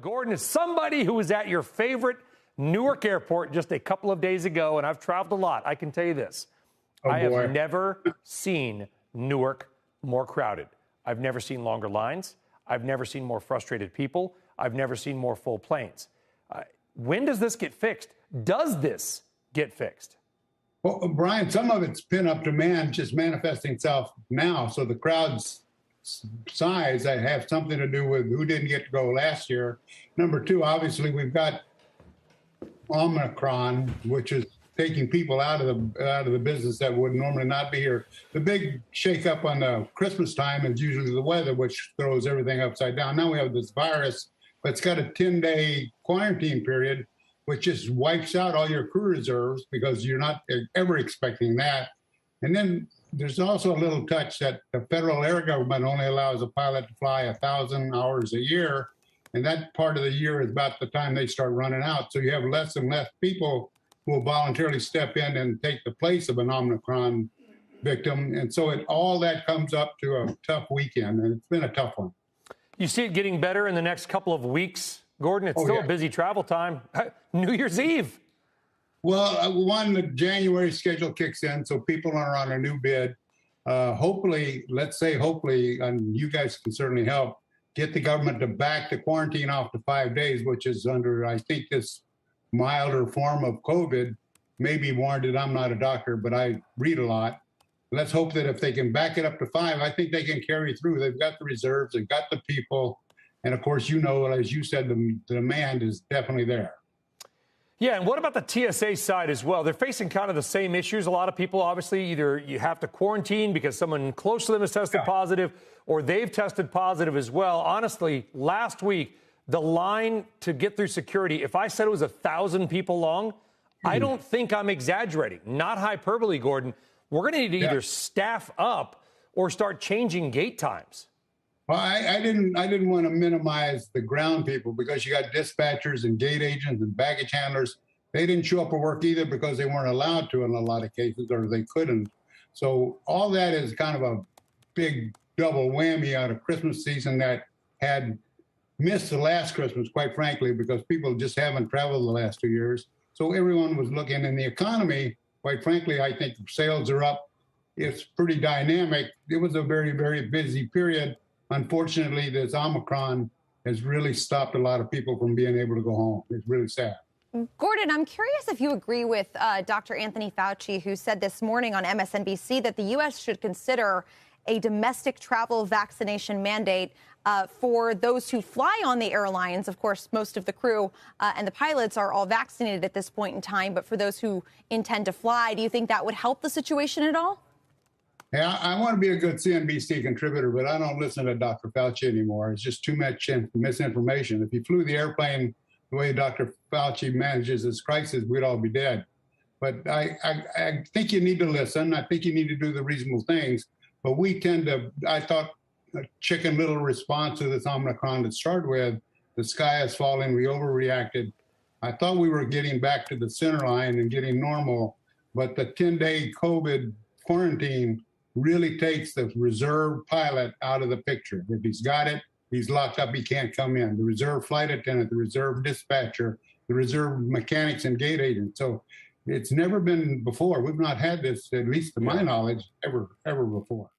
Gordon is somebody who was at your favorite Newark airport just a couple of days ago, and I've traveled a lot. I can tell you this. I have never seen Newark more crowded. I've never seen longer lines. I've never seen more frustrated people. I've never seen more full planes. When does this get fixed? Does this get fixed? Well, Brian, some of it's pent-up demand just manifesting itself now. So the crowd's size, I have something to do with who didn't get to go last year. Number two, obviously, we've got Omicron, which is taking people out of the business that would normally not be here. The big shakeup on the Christmas time is usually the weather, which throws everything upside down. Now we have this virus, but it's got a 10-day quarantine period, which just wipes out all your crew reserves because you're not ever expecting that. And then there's also a little touch that the federal air government only allows a pilot to fly 1,000 hours a year. And that part of the year is about the time they start running out. So you have less and less people who will voluntarily step in and take the place of an Omicron victim. And so all that comes up to a tough weekend, and it's been a tough one. You see it getting better in the next couple of weeks, Gordon? It's still a busy travel time. New Year's Eve. Well, the January schedule kicks in, so people are on a new bid. Hopefully, and you guys can certainly help, get the government to back the quarantine off to 5 days, which is under, I think, this milder form of COVID may be warranted. I'm not a doctor, but I read a lot. Let's hope that if they can back it up to 5, I think they can carry through. They've got the reserves, they've got the people. And of course, as you said, the demand is definitely there. Yeah, and what about the TSA side as well? They're facing kind of the same issues. A lot of people, obviously, either you have to quarantine because someone close to them has tested positive, or they've tested positive as well. Honestly, last week, the line to get through security, if I said it was 1,000 people long, I don't think I'm exaggerating. Not hyperbole, Gordon. We're going to need to either staff up or start changing gate times. Well, I didn't want to minimize the ground people because you got dispatchers and gate agents and baggage handlers. They didn't show up for work either because they weren't allowed to in a lot of cases, or they couldn't. So all that is kind of a big double whammy out of Christmas season that had missed the last Christmas, quite frankly, because people just haven't traveled the last 2 years. So everyone was looking in the economy. Quite frankly, I think sales are up. It's pretty dynamic. It was a very, very busy period. Unfortunately, this Omicron has really stopped a lot of people from being able to go home. It's really sad. Gordon, I'm curious if you agree with Dr. Anthony Fauci, who said this morning on MSNBC that the U.S. should consider a domestic travel vaccination mandate for those who fly on the airlines. Of course, most of the crew and the pilots are all vaccinated at this point in time. But for those who intend to fly, do you think that would help the situation at all? Yeah, I want to be a good CNBC contributor, but I don't listen to Dr. Fauci anymore. It's just too much misinformation. If you flew the airplane the way Dr. Fauci manages this crisis, we'd all be dead. But I think you need to listen. I think you need to do the reasonable things. But we tend to, I thought, a Chicken Little response to this Omicron to start with, the sky is falling, we overreacted. I thought we were getting back to the center line and getting normal, but the 10-day COVID quarantine really takes the reserve pilot out of the picture. If he's got it, he's locked up, he can't come in. The reserve flight attendant, the reserve dispatcher, the reserve mechanics and gate agents. So it's never been before. We've not had this, at least to my knowledge, ever before.